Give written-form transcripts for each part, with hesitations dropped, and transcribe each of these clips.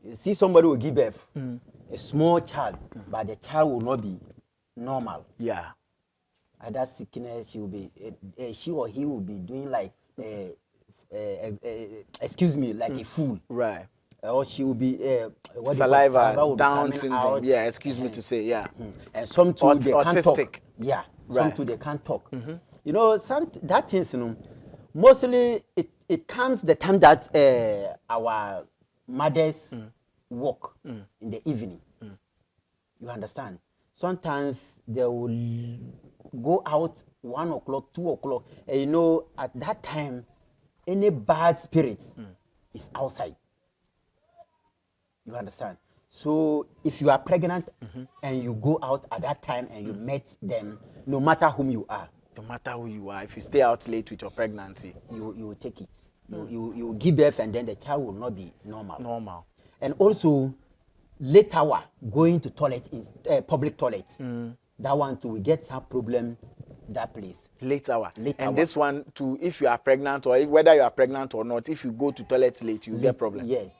You see somebody will give birth, a small child, but the child will not be normal. Yeah. At that sickness, she or he will be doing like, excuse me, like a fool. Right. Or she will be Saliva, will be Down coming syndrome. out. Yeah, excuse me to say, yeah. And some too they can't talk. Autistic. Yeah, some Right. too they can't talk. You know, that things, you know, mostly it comes the time that our mothers work in the evening. You understand? Sometimes they will go out 1 o'clock, 2 o'clock, and you know, at that time, any bad spirit is outside. You understand? So if you are pregnant and you go out at that time and you met them, no matter whom you are, No matter who you are, if you stay out late with your pregnancy, you will take it. You will give birth and then the child will not be normal. Normal. And also, late hour going to toilet in public toilet. That one too, we get some problem that place. Late hour. Late and hour. This one too, if you are pregnant or whether you are pregnant or not, if you go to toilet late, you get problem. Yes.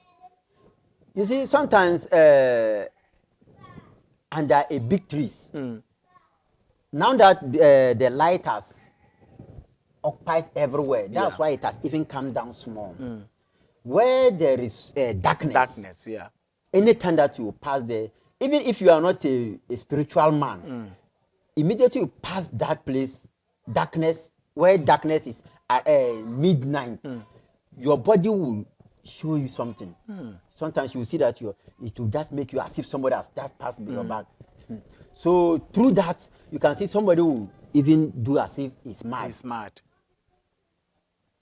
You see, sometimes under a big trees, now that the light has occupies everywhere, that's why it has even come down small. Where there is darkness, yeah. anytime that you pass there, even if you are not a spiritual man, immediately you pass that place, darkness, where darkness is at midnight, your body will show you something. Sometimes you will see that it will just make you as if somebody has just passed your back. So through that, you can see somebody will even do as if he's mad. He's mad.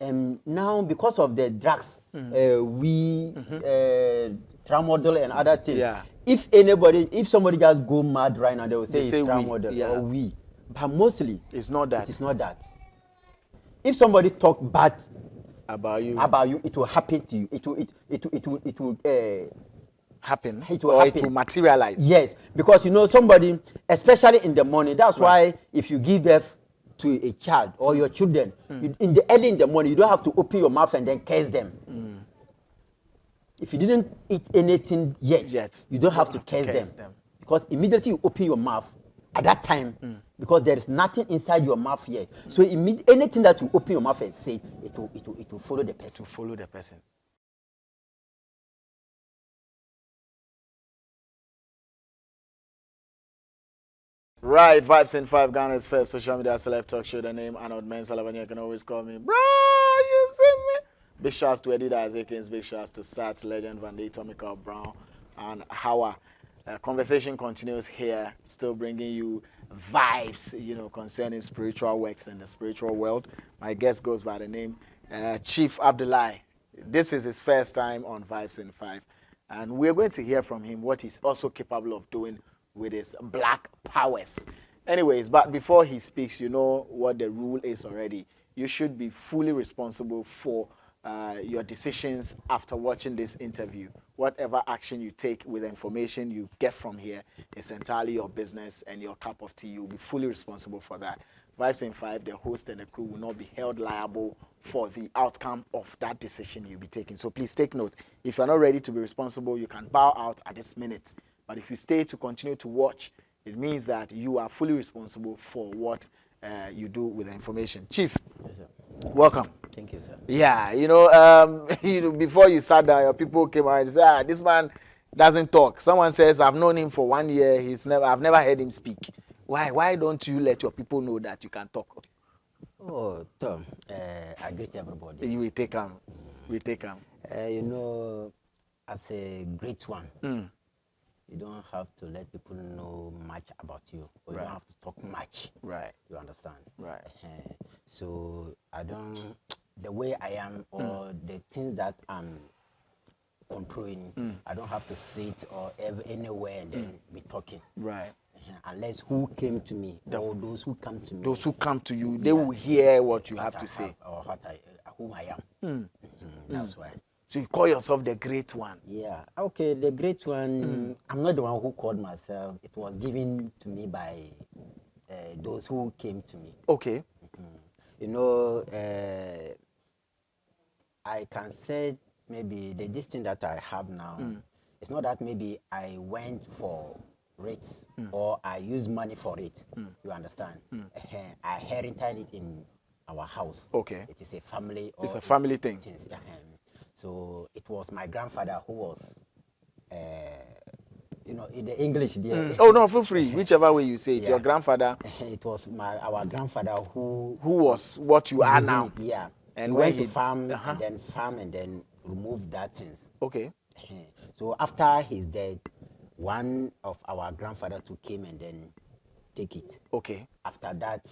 And now, because of the drugs, tramadol and other things, if somebody just go mad right now, they will say it's tramadol or we. But mostly, it's not that. It is not that. If somebody talk bad about you, it will happen to you. It will happen. It will or happen. It will materialize. Yes, because you know somebody, especially in the morning. That's why if you give birth to a child or your children, early in the morning, you don't have to open your mouth and then curse them. If you didn't eat anything yet, you don't have to curse them. Because immediately you open your mouth at that time, because there is nothing inside your mouth yet. So anything that you open your mouth and say, it will follow the person. To follow the person. Right, Vibes in 5, Ghana's first social media celeb talk show. The name Arnold Elavanyo. You can always call me, bro. You see me? Big shouts to Eddie Azekins, big shouts to Sat, Legend, Van Day, Tomical Brown, and Hawa. Conversation continues here, still bringing you vibes, you know, concerning spiritual works and the spiritual world. My guest goes by the name Chief Abdullahi. This is his first time on Vibes in 5, and we're going to hear from him what he's also capable of doing with his black powers. Anyways, but before he speaks, you know what the rule is already. You should be fully responsible for your decisions after watching this interview. Whatever action you take with the information you get from here is entirely your business and your cup of tea. You'll be fully responsible for that. Vibes in 5, the host and the crew will not be held liable for the outcome of that decision you'll be taking. So please take note. If you're not ready to be responsible, you can bow out at this minute. But if you stay to continue to watch, it means that you are fully responsible for what you do with the information. Chief, Yes, sir. welcome. Thank you, sir. Yeah, before you sat down, your people came out and said, this man doesn't talk. Someone says, I've known him for 1 year. I've never heard him speak. Why don't you let your people know that you can talk? Oh, Tom, I greet everybody. We take him. We take him. You know, as a great one, you don't have to let people know much about you, or you don't have to talk much. Right. You understand? Right. So the way I am, or the things that I'm controlling, I don't have to sit or anywhere and then be talking. Right. Unless who came to me, or those who come to me. Those who come to you, they will hear what you have to say. Or whom I am. That's why. So you call yourself the great one. Yeah. Okay, the great one, I'm not the one who called myself. It was given to me by those who came to me. Okay. You know, I can say maybe the distance that I have now it's not that maybe I went for it or I use money for it. You understand? I inherited it in our house. Okay. It is a family. It's a family thing. So it was my grandfather who was, in the English there. Oh no, feel free. Whichever way you say it. Your grandfather. It was our grandfather who was what you are now. It, yeah. And he when went to farm and then remove that things. Okay. So after his death, one of our grandfather too came and then take it. Okay. After that,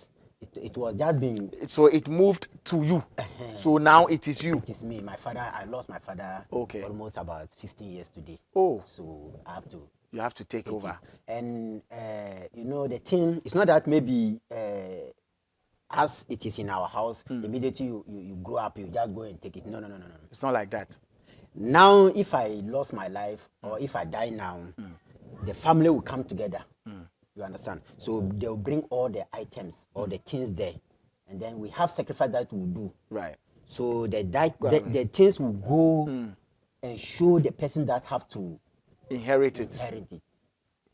it was just being. So it moved to you. So now it is you. It is me. My father. I lost my father. Okay. Almost about 15 years today. Oh. So I have to. You have to take over. It. And the thing. It's not that maybe. As it is in our house, immediately you grow up, you just go and take it. No. It's not like that. Now, if I lost my life or if I die now, the family will come together. You understand? So they'll bring all the items, all the things there, and then we have sacrifice that we'll do. Right. So the things will go and show the person that have to inherit it.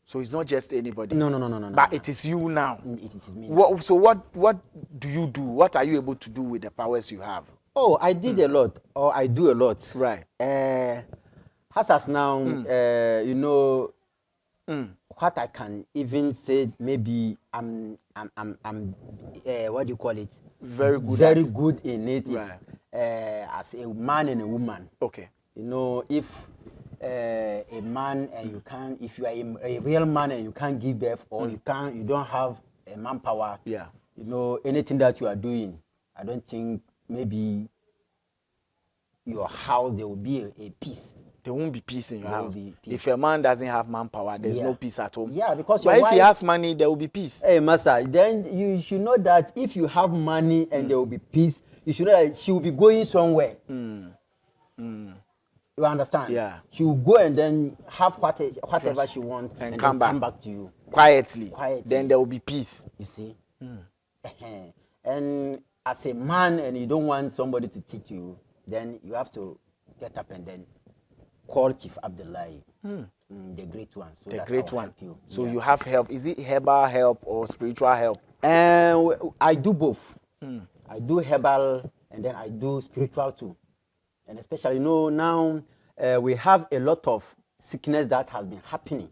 So it's not just anybody. No. But it is you now. It is me. So what do you do? What are you able to do with the powers you have? Oh, I did a lot, or I do a lot. Right. As now, what I can even say, maybe I'm what do you call it? Very good. Very good in it. Right. As a man and a woman. Okay. If a man and if you are a real man and you can't give birth or you don't have a manpower. Yeah. Anything that you are doing, I don't think maybe your house there will be a peace. There won't be peace in your house. If a man doesn't have manpower, there's no peace at home. Yeah, because but if he has money, there will be peace. Hey, Master, then you should know that if you have money and there will be peace, you should know that she will be going somewhere. You understand? Yeah. She will go and then have whatever she wants and come back to you. Quietly. Then there will be peace. You see? And as a man and you don't want somebody to teach you, then you have to get up and then call Chief Abdullahi, the great one. So the great one. Help you. So you have help. Is it herbal help or spiritual help? I do both. I do herbal and then I do spiritual too. And especially, now we have a lot of sickness that has been happening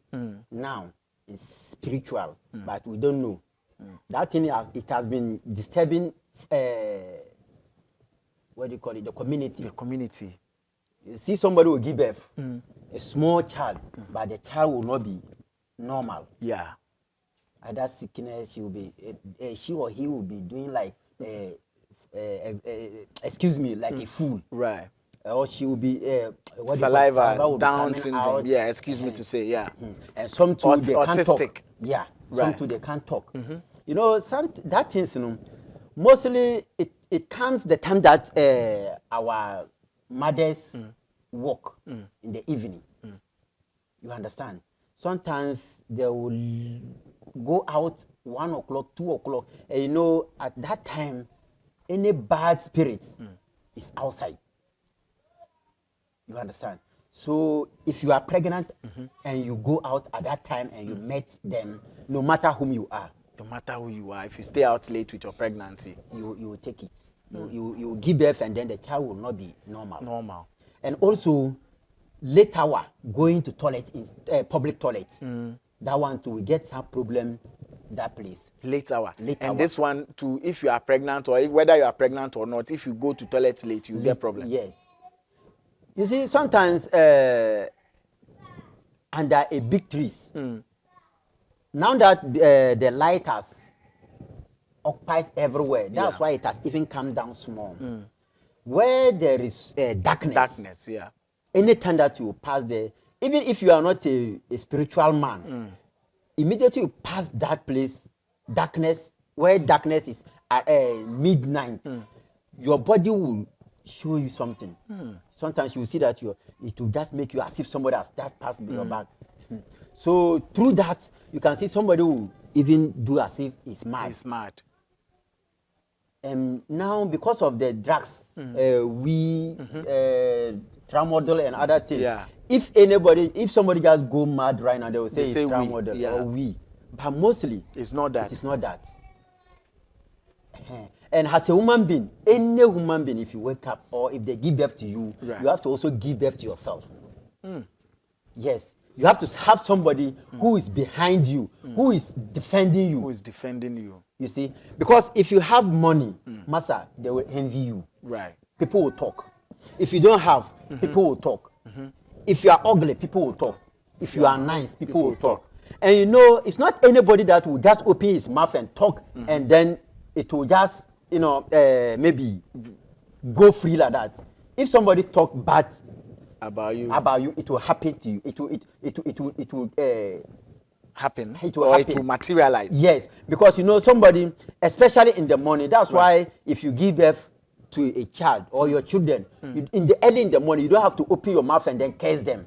now in spiritual, but we don't know. That thing, it has been disturbing, what do you call it, the community. The community. You see somebody will give birth, a small child, but the child will not be normal. Yeah. That sickness, she or he will be doing like, excuse me, like a fool. Right. Or she will be saliva Down syndrome. Yeah, excuse me to say, yeah. And some too they can't talk. Yeah, right. Some too they can't talk. That things, mostly it comes the time that our mothers work in the evening. You understand? Sometimes they will go out 1 o'clock, 2 o'clock, and at that time, any bad spirit is outside. You understand? So if you are pregnant and you go out at that time and you met them, no matter whom you are. No matter who you are, if you stay out late with your pregnancy, you will take it. You give birth and then the child will not be normal. Normal. And also, late hour, going to toilet, public toilet. That one too, we get some problem that place. Late hour. And this one too, if you are pregnant or whether you are pregnant or not, if you go to toilet late, you get problem. Yes. You see, sometimes under a big trees, now that the light has occupies everywhere, that's why it has even come down small. Where there is darkness, anytime that you pass there, even if you are not a spiritual man, immediately you pass that place, darkness, where darkness is at midnight, your body will show you something. Sometimes you will see that it will just make you as if somebody has just passed your back. So through that, you can see somebody will even do as if he's mad. He's mad. And now, because of the drugs, tramadol and other things, if somebody just go mad right now, they will say They it's say trial we, model yeah. or we. But mostly, It's not that. it's not that. And as a human being, any human being, if you wake up or if they give birth to you, Right. you have to also give birth to yourself. Yes. You have to have somebody who is behind you, who is defending you. Who is defending you? You see? Because if you have money, Massa, they will envy you. Right. People will talk. If you don't have, people will talk. If you are ugly, people will talk. If you are nice, people will talk. And you know, it's not anybody that will just open his mouth and talk and then it will just, you know, maybe go free like that. If somebody talk bad About you. it will happen to you. It will Happen. It will or happen. it will materialize. Yes, because you know somebody, especially in the morning. That's why if you give birth to a child or your children, early in the morning, you don't have to open your mouth and then curse them.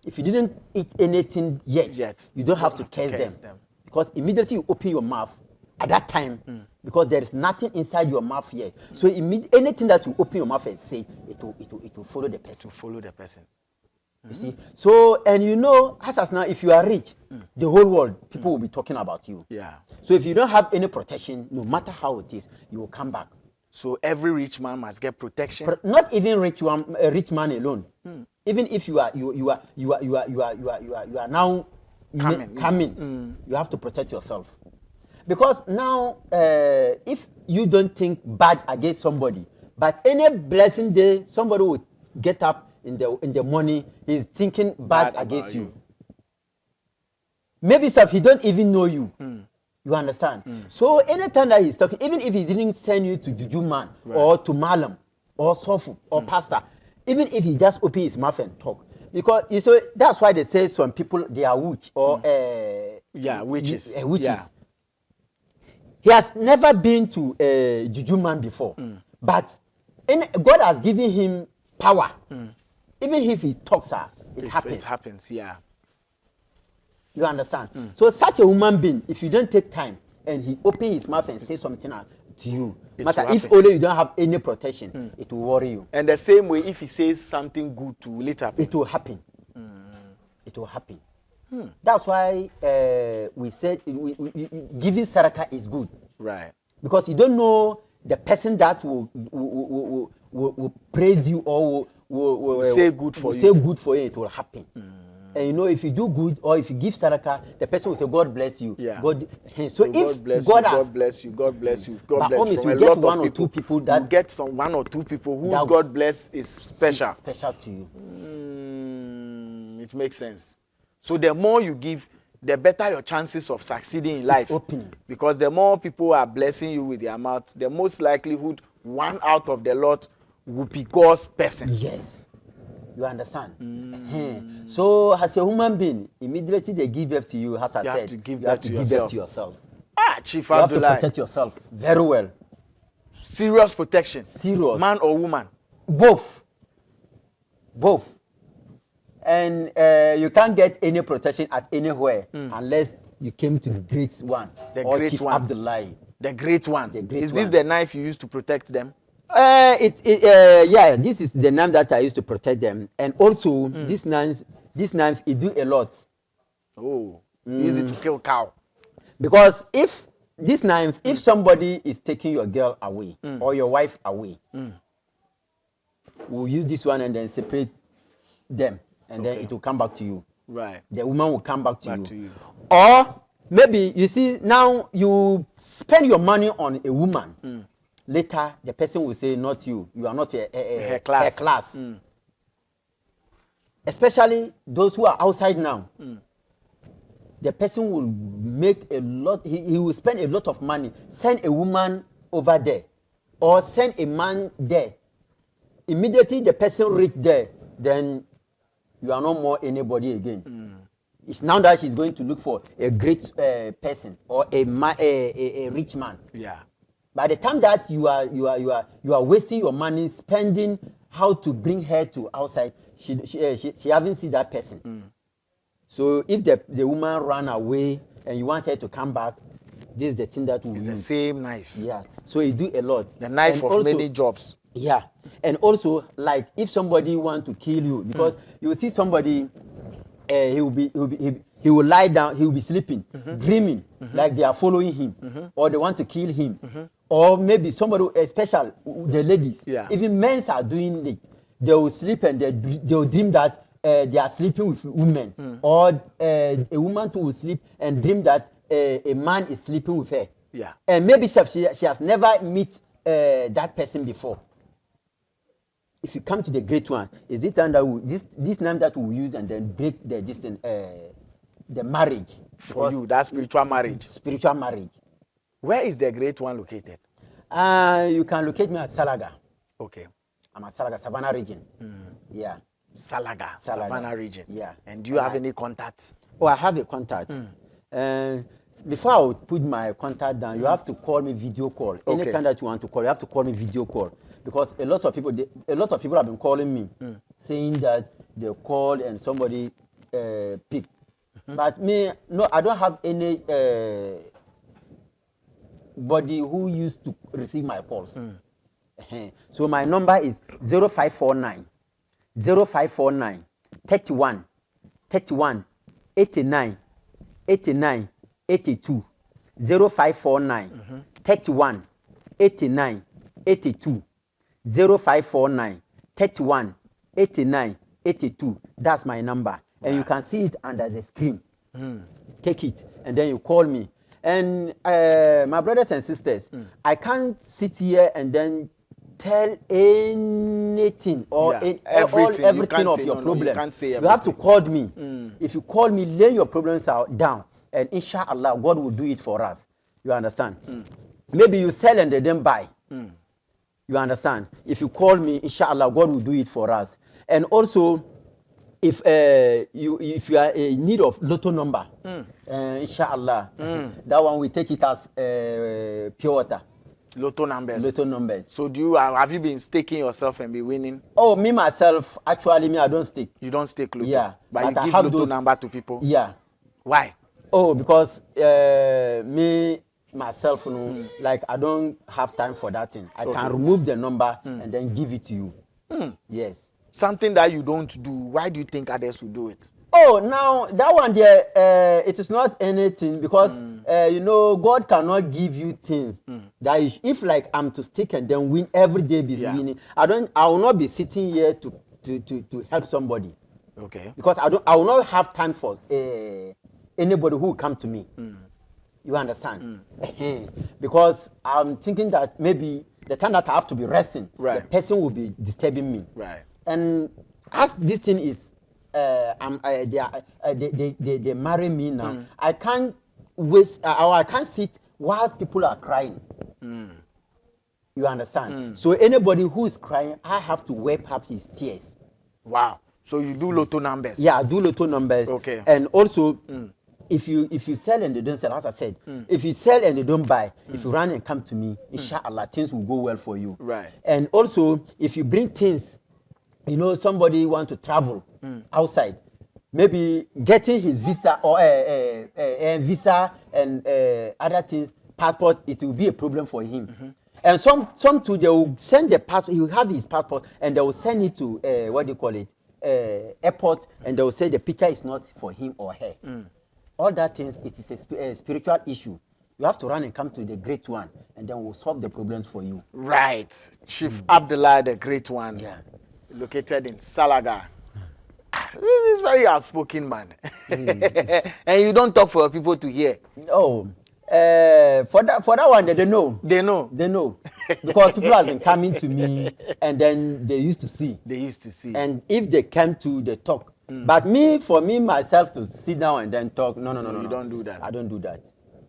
If you didn't eat anything yet, you don't have to curse them. Because immediately you open your mouth at that time, because there is nothing inside your mouth yet. So anything that you open your mouth and say, it will follow the person. To follow the person. You see? So, and you know, as now, if you are rich, the whole world, people will be talking about you. Yeah. So if you don't have any protection, no matter how it is, you will come back. So every rich man must get protection. But not even a rich man alone. Even if you are now coming, you have to protect yourself. Because now, if you don't think bad against somebody, but any blessing day, somebody will get up in the morning, he's thinking bad against you. Maybe if he don't even know you. You understand? So anytime that he's talking, even if he didn't send you to Juju man or to Malam or Sofu or pastor, even if he just open his mouth and talk, because you so that's why they say some people they are witch or witches. Witches. Yeah. He has never been to a Juju man before, but God has given him power. Even if he talks, it happens. It happens, yeah. You understand? So such a human being, if you don't take time and he open his mouth and say something to you, matter if only you don't have any protection, it will worry you. And the same way, if he says something good to will it happen? It will happen. It will happen. That's why we said giving saraka is good. Right. Because you don't know the person that will praise you or will say good for you. Say good for you, it will happen. And you know, if you do good or if you give saraka, the person will say, God bless you. Yeah. So if God bless you, God bless you, God bless you. From you get one or two people that you get some one or two people whose God bless is special. Special to you. It makes sense. So the more you give, the better your chances of succeeding in life. Opening. Because the more people are blessing you with their mouth, the most likelihood one out of the lot will be God's person. Yes. You understand? So as a human being, immediately they give birth to you, as I said, have to give you have birth to to give birth to yourself. Chief You have to Abdullah. protect yourself very well. Serious protection. Serious. Man or woman? Both. And you can't get any protection at anywhere unless you came to the great one. The or great Chief one. Abdullah. The great one. Is this the knife you used to protect them? Yeah, this is the knife that I used to protect them. And also, this knife, it do a lot. Oh, use it to kill cow. Because if this knife, if somebody is taking your girl away or your wife away, we'll use this one and then separate them. And then it will come back to you. Right. The woman will come back to you. Or maybe, you see, now you spend your money on a woman. Later, the person will say, not you. You are not her class. Especially those who are outside now. The person will make a lot, he will spend a lot of money. Send a woman over there. Or send a man there. Immediately the person reach there, then you are no more anybody again. It's now that she's going to look for a great person or a rich man. Yeah. By the time that you are wasting your money spending how to bring her to outside, she haven't seen that person. So if the woman ran away and you want her to come back, this is the thing that will use. The same knife. Yeah. So it do a lot. The knife and of also, many jobs. Yeah, and also like if somebody want to kill you, because you will see somebody, he will lie down, he will be sleeping, dreaming like they are following him, or they want to kill him, or maybe somebody, especially the ladies, Yeah. even men are doing it. They will sleep and they will dream that they are sleeping with women, or a woman too will sleep and dream that a man is sleeping with her. Yeah. And maybe she has never met that person before. If you come to the great one, is this time that this name that we use and then break the marriage For you, that's spiritual marriage. spiritual marriage. Where is the great one located? You can locate me at Salaga. Okay. I'm at Salaga, Savannah region. Yeah. Salaga, Salaga. Savannah region. Yeah. And do you have any contacts? Oh, I have a contact. And before I would put my contact down, you have to call me video call. Okay. Anytime that you want to call, you have to call me video call, because a lot of people have been calling me, saying that they called and somebody picked. But me, no, I don't have any body who used to receive my calls. So my number is 0549 0549 31 31 89 89 82 0549 31 89 82 0549 31 89 82. That's my number. And you can see it under the screen. Take it and then you call me. And my brothers and sisters, I can't sit here and then tell anything or everything of your problem. You can't say everything. You have to call me. If you call me, lay your problems out down, and inshallah, God will do it for us. You understand? Maybe you sell and they don't buy. You understand? If you call me, inshallah, God will do it for us. And also, if you are in need of lotto number, inshallah, that one we take it as pure water. Lotto numbers. Lotto numbers. So have you been staking yourself and be winning? Oh, me myself, actually, I don't stake. You don't stake lotto? Yeah. But you I give have lotto those number to people? Yeah. Why? Oh, because me myself, like I don't have time for that thing. I can remove the number and then give it to you. Yes. Something that you don't do, why do you think others will do it? Oh, now that one there, it is not anything, because God cannot give you things that if like I'm to stick and then win every day, winning. I will not be sitting here to help somebody. Okay. Because I will not have time for anybody who will come to me. You understand? Because I'm thinking that maybe the time that I have to be resting, the person will be disturbing me. Right. And as this thing is, they marry me now. I can't waste, or I can't sit whilst people are crying. You understand? So anybody who is crying, I have to wipe up his tears. Wow. So you do lotto numbers? Yeah, I do lotto numbers. Okay. And also, if you sell and they don't sell, as I said, if you sell and they don't buy, if you run and come to me, inshallah, things will go well for you. Right. And also, if you bring things, somebody want to travel outside, maybe getting his visa or visa and other things, passport, it will be a problem for him. And some too, they will send the passport. He will have his passport and they will send it to airport, and they will say the picture is not for him or her. All that things, it is a spiritual issue. You have to run and come to the great one, and then we'll solve the problems for you. Right. Chief Abdullah, the great one. Yeah. Located in Salaga. This is very outspoken man. And you don't talk for people to hear. Oh, for that one, they know. They know. They know. Because people have been coming to me, and then they used to see. They used to see. And if they came to, they talk. But for me, myself, to sit down and then talk, no. You don't do that. I don't do that.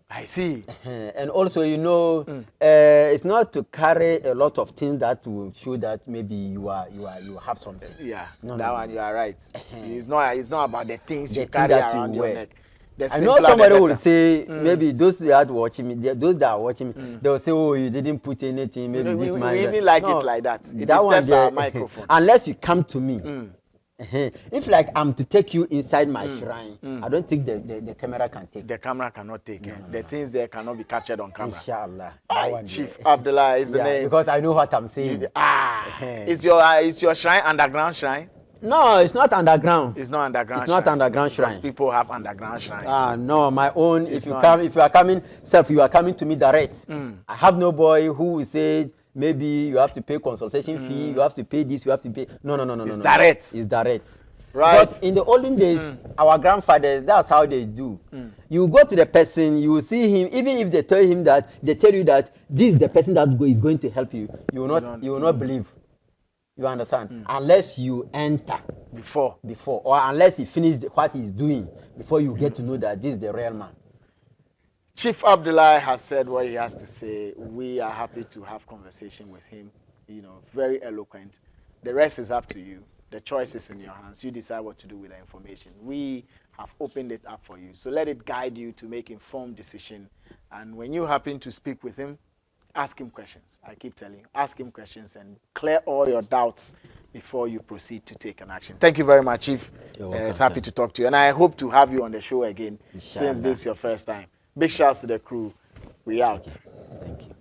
I see. And also, it's not to carry a lot of things that will show that maybe you have something. Yeah, no, one you are right. It's not about the things you thing carry around your wear. neck. I know somebody will say, maybe those that are watching me, those that are watching me, they will say, oh, you didn't put anything, maybe this man. We even like it like that. It disturbs our microphone. Unless you come to me, If like I'm to take you inside my shrine, I don't think the camera can take. The camera cannot take it. The things there cannot be captured on camera. Inshallah. Chief Abdullah is the name. Because I know what I'm saying. Is your shrine underground shrine? No, it's not underground. It's not underground. It's not underground shrine. Because people have underground shrines. No, my own. It's if you not. you are coming to me direct. I have no boy who will say maybe you have to pay consultation fee, you have to pay this, you have to pay. No. It's direct. It's direct. Right. But in the olden days, our grandfathers, that's how they do. You go to the person, you will see him, even if they tell you that this is the person that is going to help you, you will not believe. You understand? Unless you enter Before, or unless he finishes what he's doing before you get to know that this is the real man. Chief Abdullah has said what he has to say. We are happy to have conversation with him. Very eloquent. The rest is up to you. The choice is in your hands. You decide what to do with the information. We have opened it up for you. So let it guide you to make informed decision. And when you happen to speak with him, ask him questions. I keep telling you, ask him questions and clear all your doubts before you proceed to take an action. Thank you very much, Chief. It's happy to talk to you. And I hope to have you on the show again since this is your first time. Big shouts to the crew. We out. Thank you.